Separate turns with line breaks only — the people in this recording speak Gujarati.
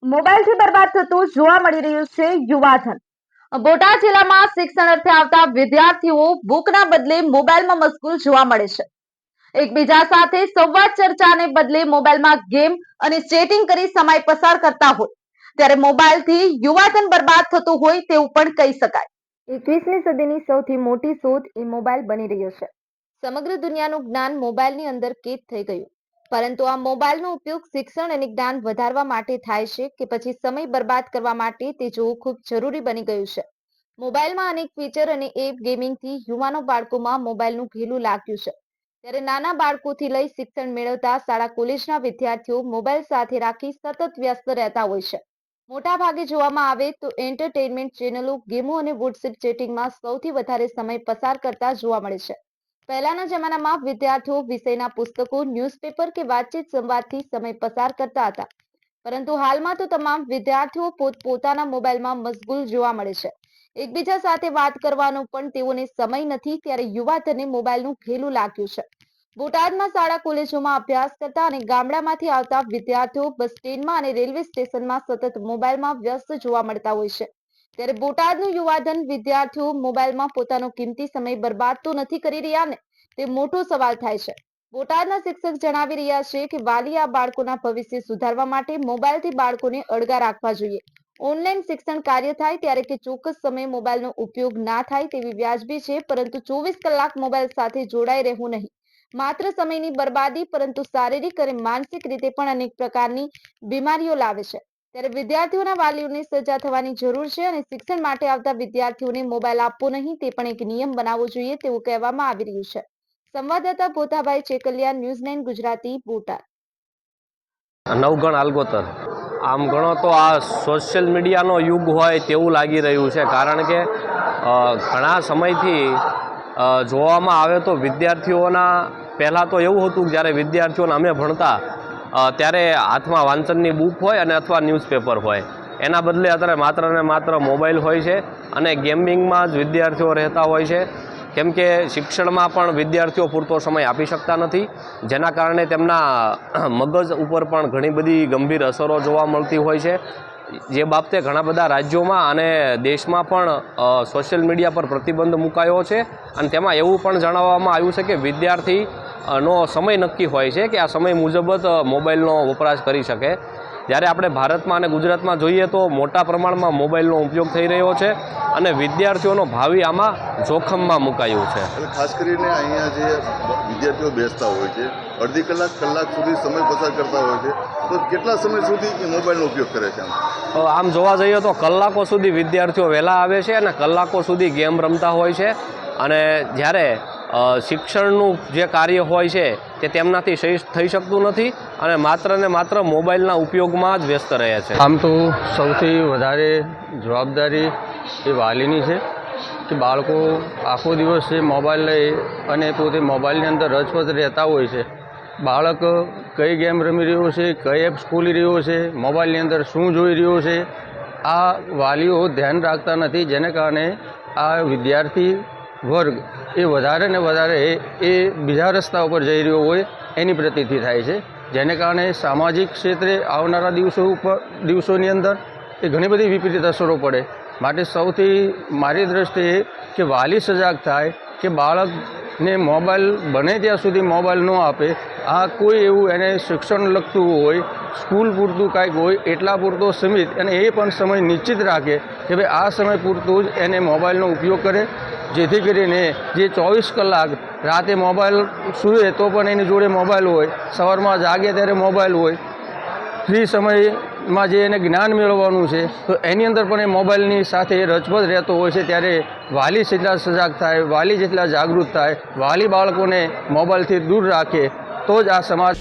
મોબાઈલથી બરબાદ થતું જોવા મળી રહ્યું છે યુવાધન। બોટાદ જિલ્લામાં શિક્ષણ અર્થે આવતા વિદ્યાર્થીઓ બુકના બદલે મોબાઈલમાં મશગુલ જોવા મળે છે। એકબીજા સાથે સંવાદ ચર્ચાને બદલે મોબાઈલમાં ગેમ અને ચેટિંગ કરી સમય પસાર કરતા હોય ત્યારે મોબાઈલથી યુવાધન બરબાદ થતું હોય તેવું પણ કહી શકાય। 21મી સદીની સૌથી મોટી શોધ એ મોબાઈલ બની રહ્યો છે। સમગ્ર દુનિયાનું જ્ઞાન મોબાઈલની અંદર કેદ થઈ ગયું, પરંતુ આ મોબાઈલનો ઉપયોગ શિક્ષણ અને જ્ઞાન વધારવા માટે થાય છે કે પછી સમય બરબાદ કરવા માટે તે જોવું ખૂબ જરૂરી બની ગયું છે। મોબાઈલમાં અનેક ફીચર અને એપ ગેમિંગથી યુવાનો બાળકોમાં મોબાઈલનું ઘેલું લાગ્યું છે, ત્યારે નાના બાળકોથી લઈ શિક્ષણ મેળવતા શાળા કોલેજના વિદ્યાર્થીઓ મોબાઈલ સાથે રાખી સતત વ્યસ્ત રહેતા હોય છે। મોટા ભાગે જોવામાં આવે તો એન્ટરટેનમેન્ટ ચેનલો, ગેમો અને વોટ્સએપ ચેટિંગમાં સૌથી વધારે સમય પસાર કરતા જોવા મળે છે। પહેલાના જમાનામાં વિદ્યાર્થીઓ વિષયના પુસ્તકો, ન્યૂઝપેપર કે વાતચીત સંવાદથી સમય પસાર કરતા હતા, પરંતુ હાલમાં તો તમામ વિદ્યાર્થીઓ પોતાના મોબાઈલમાં મશગુલ જોવા મળે છે। એકબીજા સાથે વાત કરવાનો પણ તેઓને સમય નથી, ત્યારે યુવાધનને મોબાઈલનું ઘેલું લાગ્યું છે। બોટાદમાં શાળા કોલેજોમાં અભ્યાસ કરતા અને ગામડામાંથી આવતા વિદ્યાર્થીઓ બસ સ્ટેન્ડમાં અને રેલવે સ્ટેશનમાં સતત મોબાઈલમાં વ્યસ્ત જોવા મળતા હોય છે, ત્યારે બોટાદનું યુવાધન વિદ્યાર્થીઓ મોબાઈલમાં પોતાનો કિંમતી સમય બરબાદ તો નથી કરી રહ્યા ને, તે મોટો સવાલ થાય છે। બોટાદના શિક્ષક જણાવી રહ્યા છે કે વાલી આ બાળકોના ભવિષ્ય સુધારવા માટે મોબાઈલથી બાળકોને અળગા રાખવા જોઈએ। ઓનલાઈન શિક્ષણ કાર્ય થાય ત્યારે કે ચોક્કસ સમયે મોબાઈલનો ઉપયોગ ના થાય તેવી વ્યાજબી છે, પરંતુ 24 કલાક મોબાઈલ સાથે જોડાઈ રહેવું નહીં। માત્ર સમયની બરબાદી, પરંતુ શારીરિક અને માનસિક રીતે પણ અનેક પ્રકારની બીમારીઓ લાવે છે। ત્યારે વિદ્યાર્થીઓના વાલીઓને સજા થવાની જરૂર છે અને શિક્ષણ માટે આવતા વિદ્યાર્થીઓને મોબાઈલ આપવો નહીં તે પણ એક નિયમ બનાવવો જોઈએ તેવું કહેવામાં આવી રહ્યું છે। સંવાદદાતા ભોતાભાઈ ચેકલિયા, ન્યૂઝ 9 ગુજરાતી, બોટાદ।
નવગણ આલ્ગોતર આમ ગણો તો આ સોશિયલ મીડિયાનો યુગ હોય તેવું લાગી રહ્યું છે, કારણ કે ઘણા સમયથી જોવામાં આવે તો વિદ્યાર્થીઓના પહેલાં તો એવું હતું કે જ્યારે વિદ્યાર્થીઓને અમે ભણતા ત્યારે હાથમાં વાંચનની બુક હોય અને અથવા ન્યૂઝપેપર હોય, એના બદલે અત્યારે માત્ર ને માત્ર મોબાઈલ હોય છે અને ગેમિંગમાં જ વિદ્યાર્થીઓ રહેતા હોય છે। કેમ કે શિક્ષણમાં પણ વિદ્યાર્થીઓ પૂરતો સમય આપી શકતા નથી, જેના કારણે તેમના મગજ ઉપર પણ ઘણી બધી ગંભીર અસરો જોવા મળતી હોય છે, જે બાબતે ઘણા બધા રાજ્યોમાં અને દેશમાં પણ સોશિયલ મીડિયા પર પ્રતિબંધ મુકાયો છે અને તેમાં એવું પણ જણાવવામાં આવ્યું છે કે વિદ્યાર્થીનો સમય નક્કી હોય છે કે આ સમય મુજબ જ મોબાઈલનો વપરાશ કરી શકે। જ્યારે આપણે ભારતમાં અને ગુજરાતમાં જોઈએ તો મોટા પ્રમાણમાં મોબાઈલનો ઉપયોગ થઈ રહ્યો છે અને વિદ્યાર્થીઓનો ભાવિ આમાં જોખમમાં મુકાયું છે।
એટલે ખાસ કરીને અહીંયા જે વિદ્યાર્થીઓ બેસતા હોય છે, અડધી કલાક સુધી સમય પસાર કરતા હોય છે, તો કેટલા સમય સુધી એ મોબાઈલનો ઉપયોગ કરે છે?
આમ જોવા જઈએ તો કલાકો સુધી વિદ્યાર્થીઓ વહેલા આવે છે અને કલાકો સુધી ગેમ રમતા હોય છે, અને જ્યારે શિક્ષણનું જે કાર્ય હોય છે તે તેમનાથી થઈ શકતું નથી અને માત્ર ને માત્ર મોબાઈલના ઉપયોગમાં જ વ્યસ્ત રહે છે।
આમ તો સૌથી વધારે જવાબદારી એ વાલીની છે કે બાળકો આખો દિવસ એ મોબાઈલ લઈ અને પોતે મોબાઈલની અંદર રચપચ રહેતા હોય છે। બાળક કઈ ગેમ રમી રહ્યો છે, કઈ એપ્સ ખોલી રહ્યો છે, મોબાઈલની અંદર શું જોઈ રહ્યો છે, આ વાલીઓ ધ્યાન રાખતા નથી, જેને કારણે આ વિદ્યાર્થી વર્ગ એ વધારે ને વધારે એ બીજા રસ્તા ઉપર જઈ રહ્યો હોય એની પ્રતીતિ થાય છે, જેને કારણે સામાજિક ક્ષેત્રે આવનારા દિવસોની અંદર એ ઘણી બધી વિપરીત અસરો પડે। માટે સૌથી મારી દૃષ્ટિએ કે વાલી સજાગ થાય કે બાળકને મોબાઈલ બને ત્યાં સુધી મોબાઈલ ન આપે। આ કોઈ એવું એને શિક્ષણ લગતું હોય, સ્કૂલ પૂરતું કાંઈક હોય એટલા પૂરતો સીમિત, અને એ પણ સમય નિશ્ચિત રાખે કે ભાઈ આ સમય પૂરતું જ એને મોબાઈલનો ઉપયોગ કરે, જેથી કરીને જે 24 કલાક રાતે મોબાઈલ સૂવે તો પણ એની જોડે મોબાઈલ હોય, સવારમાં જાગે ત્યારે મોબાઈલ હોય, ફ્રી સમયમાં જે એને જ્ઞાન મેળવવાનું છે તો એની અંદર પણ એ મોબાઈલની સાથે રચપચ રહેતો હોય છે। ત્યારે વાલી જેટલા સજાગ થાય, વાલી જેટલા જાગૃત થાય, વાલી બાળકોને મોબાઈલથી દૂર રાખે તો જ આ સમાજ